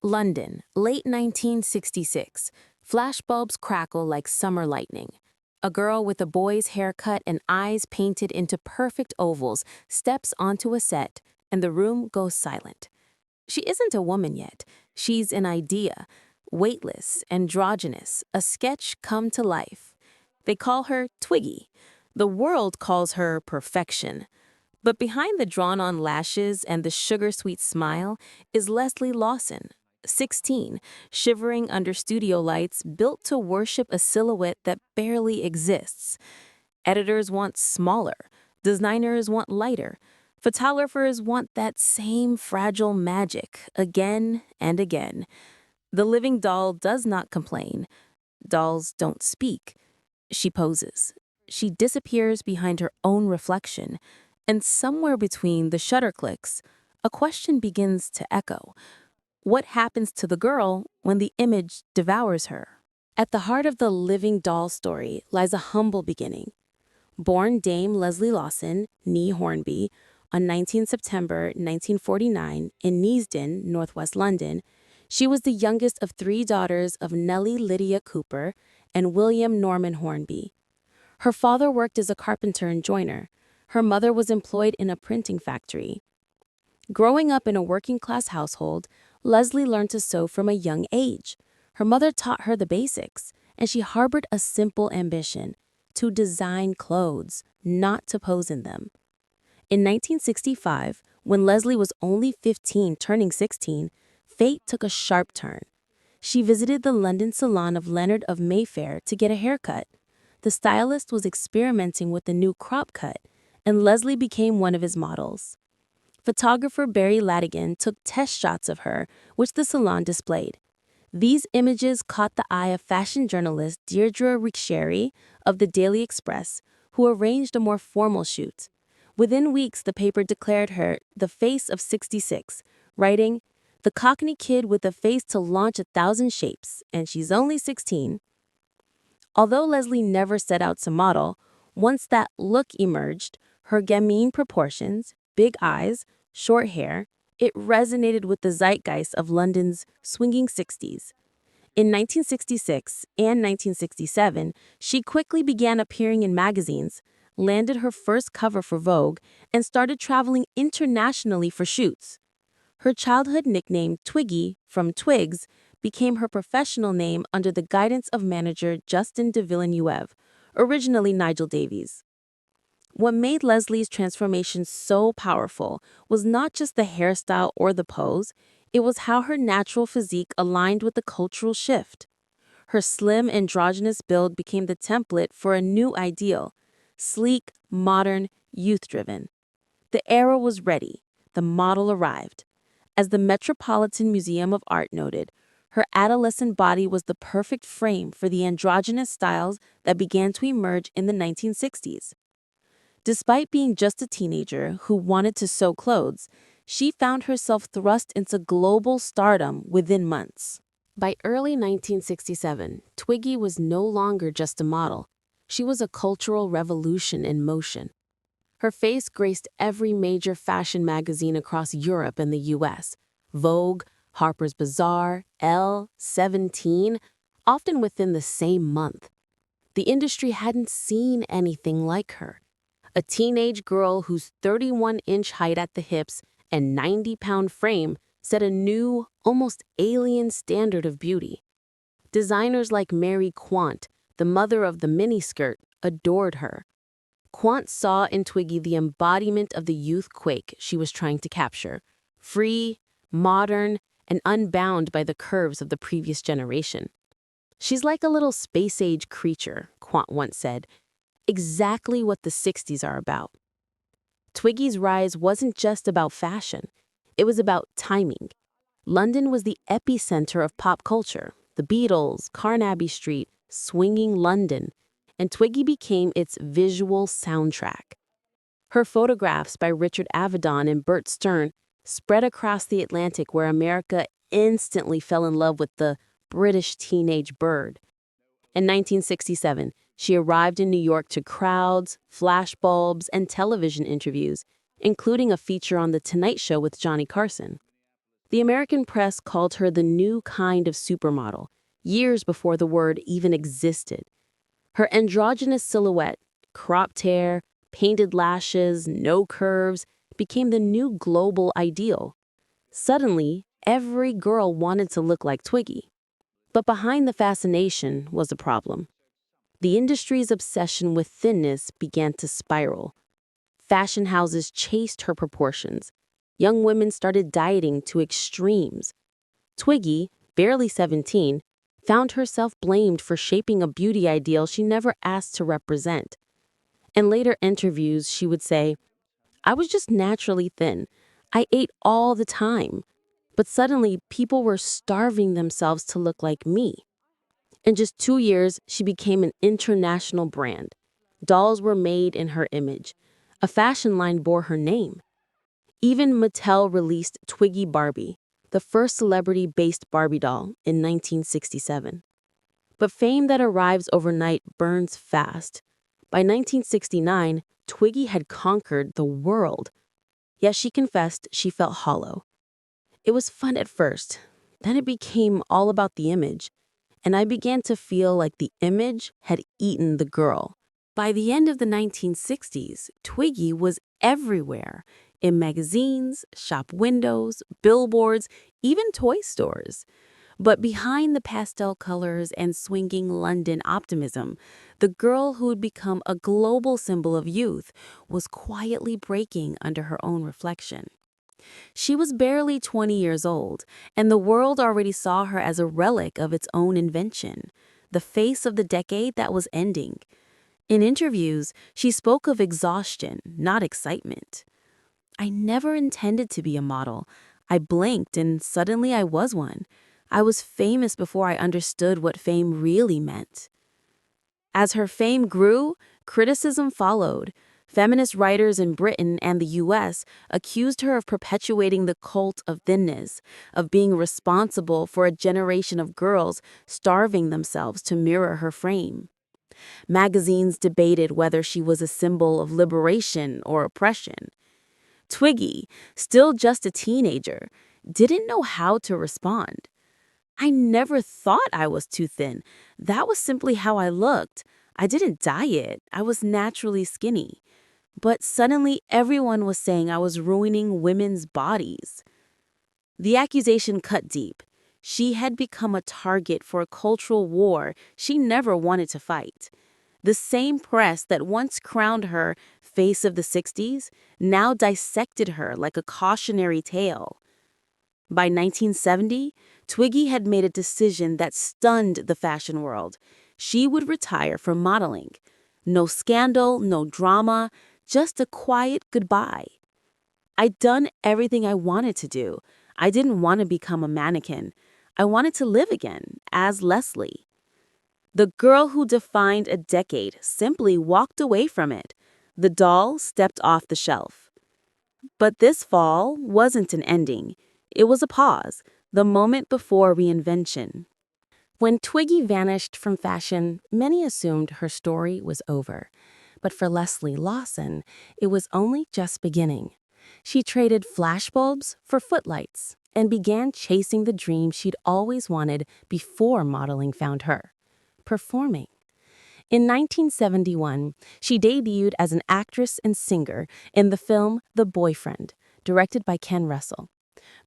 London, late 1966. Flashbulbs crackle like summer lightning. A girl with a boy's haircut and eyes painted into perfect ovals steps onto a set, and the room goes silent. She isn't a woman yet. She's an idea. Weightless, androgynous, a sketch come to life. They call her Twiggy. The world calls her perfection. But behind the drawn-on lashes and the sugar-sweet smile is Lesley Lawson, 16, shivering under studio lights built to worship a silhouette that barely exists. Editors want smaller, designers want lighter, photographers want that same fragile magic again and again. The living doll does not complain. Dolls don't speak. She poses. She disappears behind her own reflection. And somewhere between the shutter clicks, a question begins to echo. What happens to the girl when the image devours her? At the heart of the living doll story lies a humble beginning. Born Dame Lesley Lawson, née Hornby, on 19 September 1949 in Neasden, northwest London, she was the youngest of three daughters of Nellie Lydia Cooper and William Norman Hornby. Her father worked as a carpenter and joiner. Her mother was employed in a printing factory. Growing up in a working-class household, Lesley learned to sew from a young age. Her mother taught her the basics, and she harbored a simple ambition: to design clothes, not to pose in them. In 1965, when Lesley was only 15, turning 16, fate took a sharp turn. She visited the London salon of Leonard of Mayfair to get a haircut. The stylist was experimenting with the new crop cut, and Lesley became one of his models. Photographer Barry Ladigan took test shots of her, which the salon displayed. These images caught the eye of fashion journalist Deirdre Ricksherry of the Daily Express, who arranged a more formal shoot. Within weeks, the paper declared her the face of 66, writing, "The Cockney kid with a face to launch 1,000 shapes, and she's only 16. Although Lesley never set out to model, once that look emerged, her gamine proportions, big eyes, short hair, it resonated with the zeitgeist of London's swinging 60s. In 1966 and 1967, she quickly began appearing in magazines, landed her first cover for Vogue, and started traveling internationally for shoots. Her childhood nickname, Twiggy, from Twigs, became her professional name under the guidance of manager Justin de Villeneuve, originally Nigel Davies. What made Lesley's transformation so powerful was not just the hairstyle or the pose, it was how her natural physique aligned with the cultural shift. Her slim, androgynous build became the template for a new ideal: sleek, modern, youth-driven. The era was ready. The model arrived. As the Metropolitan Museum of Art noted, her adolescent body was the perfect frame for the androgynous styles that began to emerge in the 1960s. Despite being just a teenager who wanted to sew clothes, she found herself thrust into global stardom within months. By early 1967, Twiggy was no longer just a model. She was a cultural revolution in motion. Her face graced every major fashion magazine across Europe and the US: Vogue, Harper's Bazaar, Elle, 17, often within the same month. The industry hadn't seen anything like her. A teenage girl whose 31-inch height at the hips and 90-pound frame set a new, almost alien standard of beauty. Designers like Mary Quant, the mother of the miniskirt, adored her. Quant saw in Twiggy the embodiment of the youth quake she was trying to capture: free, modern, and unbound by the curves of the previous generation. "She's like a little space-age creature," Quant once said, exactly what the 60s are about. Twiggy's rise wasn't just about fashion. It was about timing. London was the epicenter of pop culture: the Beatles, Carnaby Street, swinging London, and Twiggy became its visual soundtrack. Her photographs by Richard Avedon and Bert Stern spread across the Atlantic, where America instantly fell in love with the British teenage bird. In 1967, she arrived in New York to crowds, flashbulbs, and television interviews, including a feature on The Tonight Show with Johnny Carson. The American press called her the new kind of supermodel, years before the word even existed. Her androgynous silhouette, cropped hair, painted lashes, no curves, became the new global ideal. Suddenly, every girl wanted to look like Twiggy. But behind the fascination was a problem. The industry's obsession with thinness began to spiral. Fashion houses chased her proportions. Young women started dieting to extremes. Twiggy, barely 17, found herself blamed for shaping a beauty ideal she never asked to represent. In later interviews, she would say, "I was just naturally thin. I ate all the time." But suddenly, people were starving themselves to look like me. In just 2 years, she became an international brand. Dolls were made in her image. A fashion line bore her name. Even Mattel released Twiggy Barbie, the first celebrity-based Barbie doll, in 1967. But fame that arrives overnight burns fast. By 1969, Twiggy had conquered the world. Yet she confessed she felt hollow. It was fun at first. Then it became all about the image. And I began to feel like the image had eaten the girl. By the end of the 1960s, Twiggy was everywhere, in magazines, shop windows, billboards, even toy stores. But behind the pastel colors and swinging London optimism, the girl who had become a global symbol of youth was quietly breaking under her own reflection. She was barely 20 years old, and the world already saw her as a relic of its own invention, the face of the decade that was ending. In interviews, she spoke of exhaustion, not excitement. "I never intended to be a model. I blinked and suddenly I was one. I was famous before I understood what fame really meant." As her fame grew, criticism followed. Feminist writers in Britain and the US accused her of perpetuating the cult of thinness, of being responsible for a generation of girls starving themselves to mirror her frame. Magazines debated whether she was a symbol of liberation or oppression. Twiggy, still just a teenager, didn't know how to respond. "I never thought I was too thin. That was simply how I looked. I didn't diet. I was naturally skinny." But suddenly everyone was saying I was ruining women's bodies. The accusation cut deep. She had become a target for a cultural war she never wanted to fight. The same press that once crowned her face of the 60s now dissected her like a cautionary tale. By 1970, Twiggy had made a decision that stunned the fashion world. She would retire from modeling. No scandal, no drama, just a quiet goodbye. "I'd done everything I wanted to do. I didn't want to become a mannequin. I wanted to live again, as Lesley." The girl who defined a decade simply walked away from it. The doll stepped off the shelf. But this fall wasn't an ending. It was a pause, the moment before reinvention. When Twiggy vanished from fashion, many assumed her story was over. But for Lesley Lawson, it was only just beginning. She traded flashbulbs for footlights and began chasing the dream she'd always wanted before modeling found her: performing. In 1971, she debuted as an actress and singer in the film The Boyfriend, directed by Ken Russell.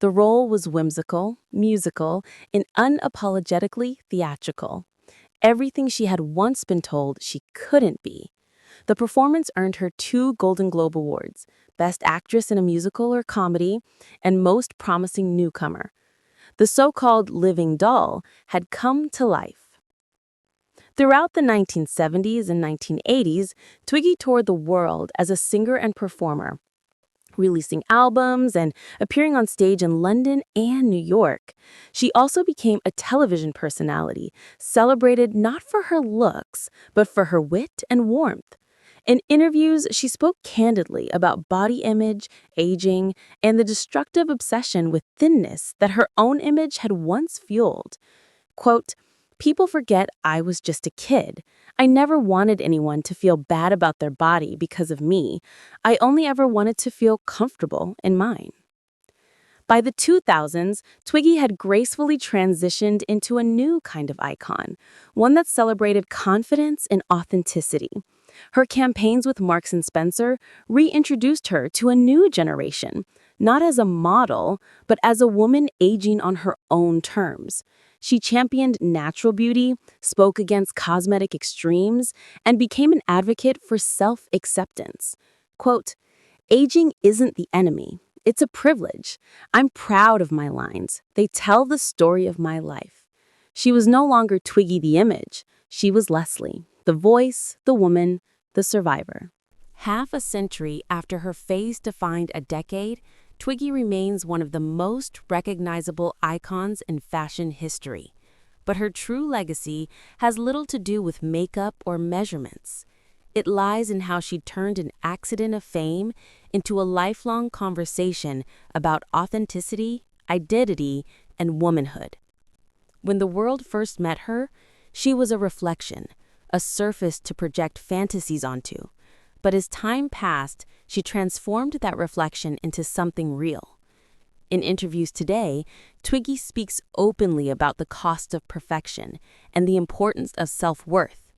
The role was whimsical, musical, and unapologetically theatrical. Everything she had once been told she couldn't be. The performance earned her 2 Golden Globe Awards, Best Actress in a Musical or Comedy, and Most Promising Newcomer. The so-called living doll had come to life. Throughout the 1970s and 1980s, Twiggy toured the world as a singer and performer, releasing albums and appearing on stage in London and New York. She also became a television personality, celebrated not for her looks, but for her wit and warmth. In interviews, she spoke candidly about body image, aging, and the destructive obsession with thinness that her own image had once fueled. Quote, "People forget I was just a kid. I never wanted anyone to feel bad about their body because of me. I only ever wanted to feel comfortable in mine." By the 2000s, Twiggy had gracefully transitioned into a new kind of icon, one that celebrated confidence and authenticity. Her campaigns with Marks and Spencer reintroduced her to a new generation, not as a model, but as a woman aging on her own terms. She championed natural beauty, spoke against cosmetic extremes, and became an advocate for self-acceptance. Quote, "Aging isn't the enemy. It's a privilege. I'm proud of my lines. They tell the story of my life." She was no longer Twiggy the image. She was Lesley, the voice, the woman, the survivor. Half a century after her phase defined a decade, Twiggy remains one of the most recognizable icons in fashion history. But her true legacy has little to do with makeup or measurements. It lies in how she turned an accident of fame into a lifelong conversation about authenticity, identity, and womanhood. When the world first met her, she was a reflection, a surface to project fantasies onto. But as time passed, she transformed that reflection into something real. In interviews today, Twiggy speaks openly about the cost of perfection and the importance of self-worth,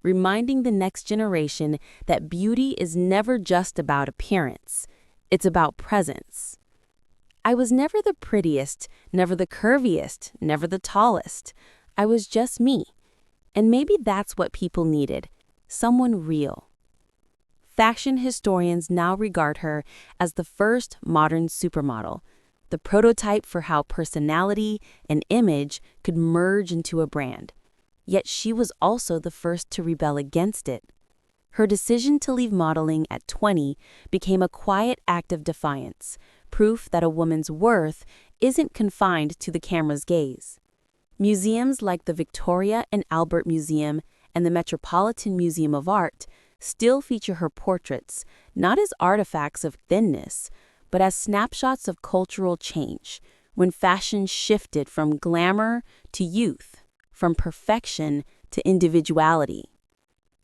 reminding the next generation that beauty is never just about appearance. It's about presence. "I was never the prettiest, never the curviest, never the tallest. I was just me. And maybe that's what people needed, someone real." Fashion historians now regard her as the first modern supermodel, the prototype for how personality and image could merge into a brand. Yet she was also the first to rebel against it. Her decision to leave modeling at 20 became a quiet act of defiance, proof that a woman's worth isn't confined to the camera's gaze. Museums like the Victoria and Albert Museum and the Metropolitan Museum of Art still feature her portraits, not as artifacts of thinness, but as snapshots of cultural change, when fashion shifted from glamour to youth, from perfection to individuality.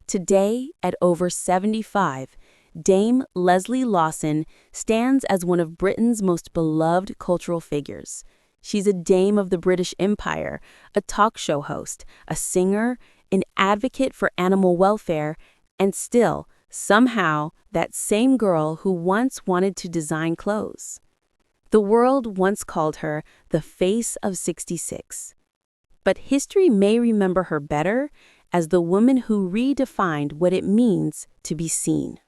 Today, at over 75, Dame Lesley Lawson stands as one of Britain's most beloved cultural figures. She's a dame of the British Empire, a talk show host, a singer, an advocate for animal welfare, and still, somehow, that same girl who once wanted to design clothes. The world once called her the face of 66. But history may remember her better as the woman who redefined what it means to be seen.